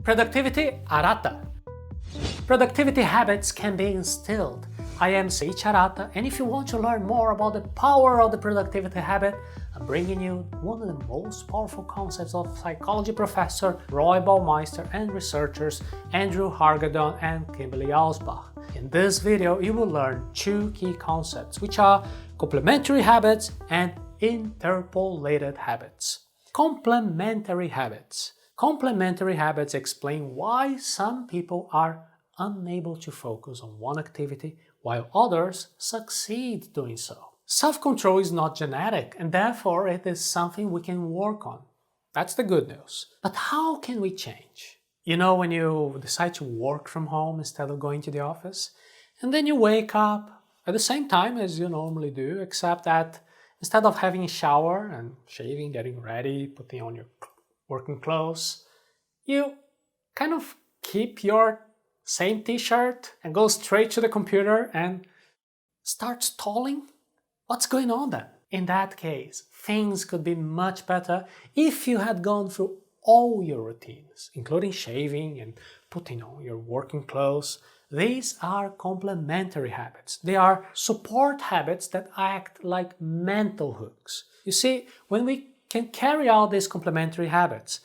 Productivity Arata. Productivity habits can be instilled. I am Seiichi Arata, and if you want to learn more about the power of the productivity habit, I'm bringing you one of the most powerful concepts of psychology professor Roy Baumeister and researchers Andrew Hargadon and Kimberly Alsbach. In this video, you will learn two key concepts, which are complementary habits and interpolated habits. Complementary habits. Complementary habits explain why some people are unable to focus on one activity while others succeed doing so. Self-control is not genetic, and therefore it is something we can work on. That's the good news. But how can we change? You know, when you decide to work from home instead of going to the office, and then you wake up at the same time as you normally do, except that instead of having a shower and shaving, getting ready, putting on your working clothes, you kind of keep your same t-shirt and go straight to the computer and start stalling? What's going on then? In that case, things could be much better if you had gone through all your routines, including shaving and putting on your working clothes. These are complementary habits. They are support habits that act like mental hooks. You see, when we can carry out these complementary habits,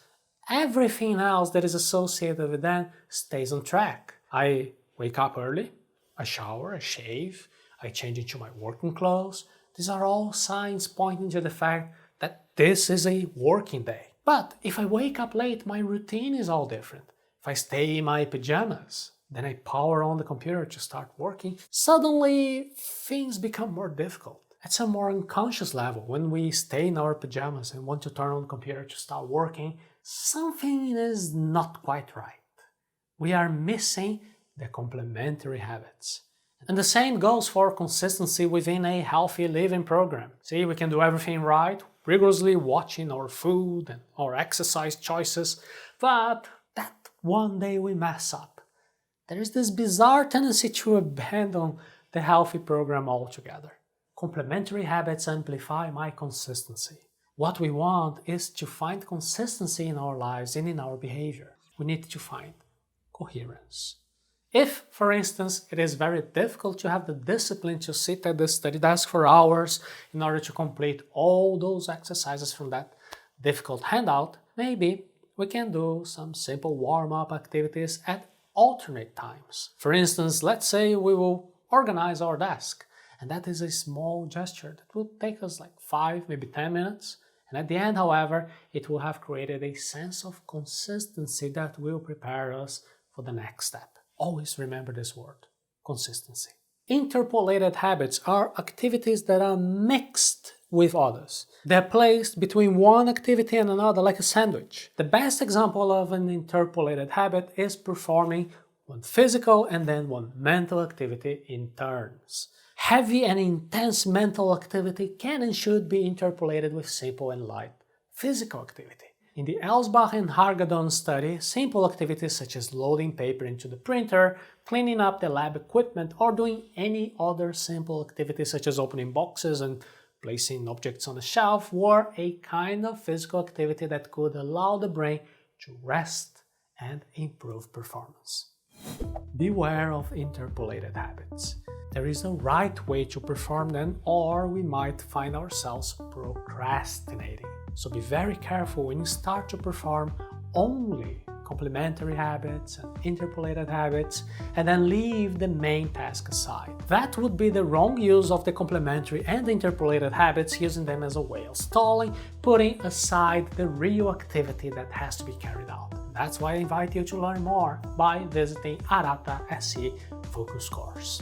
everything else that is associated with them stays on track. I wake up early, I shower, I shave, I change into my working clothes. These are all signs pointing to the fact that this is a working day. But if I wake up late, my routine is all different. If I stay in my pajamas, then I power on the computer to start working, suddenly things become more difficult. At some more unconscious level, when we stay in our pajamas and want to turn on the computer to start working, something is not quite right. We are missing the complementary habits. And the same goes for consistency within a healthy living program. See, we can do everything right, rigorously watching our food and our exercise choices, but that one day we mess up. There is this bizarre tendency to abandon the healthy program altogether. Complementary habits amplify my consistency. What we want is to find consistency in our lives and in our behavior. We need to find coherence. If, for instance, it is very difficult to have the discipline to sit at the study desk for hours in order to complete all those exercises from that difficult handout, maybe we can do some simple warm-up activities at alternate times. For instance, let's say we will organize our desk, and that is a small gesture that will take us like 5, maybe 10 minutes. And at the end, however, it will have created a sense of consistency that will prepare us for the next step. Always remember this word, consistency. Interpolated habits are activities that are mixed with others. They're placed between one activity and another like a sandwich. The best example of an interpolated habit is performing one physical and then one mental activity in turns. Heavy and intense mental activity can and should be interpolated with simple and light physical activity. In the Alsbach and Hargadon study, simple activities such as loading paper into the printer, cleaning up the lab equipment, or doing any other simple activity such as opening boxes and placing objects on a shelf were a kind of physical activity that could allow the brain to rest and improve performance. Beware of interpolated habits. There is a right way to perform them, or we might find ourselves procrastinating. So be very careful when you start to perform only complementary habits and interpolated habits and then leave the main task aside. That would be the wrong use of the complementary and interpolated habits, using them as a way of stalling, putting aside the real activity that has to be carried out. That's why I invite you to learn more by visiting Arata SE Focus Course.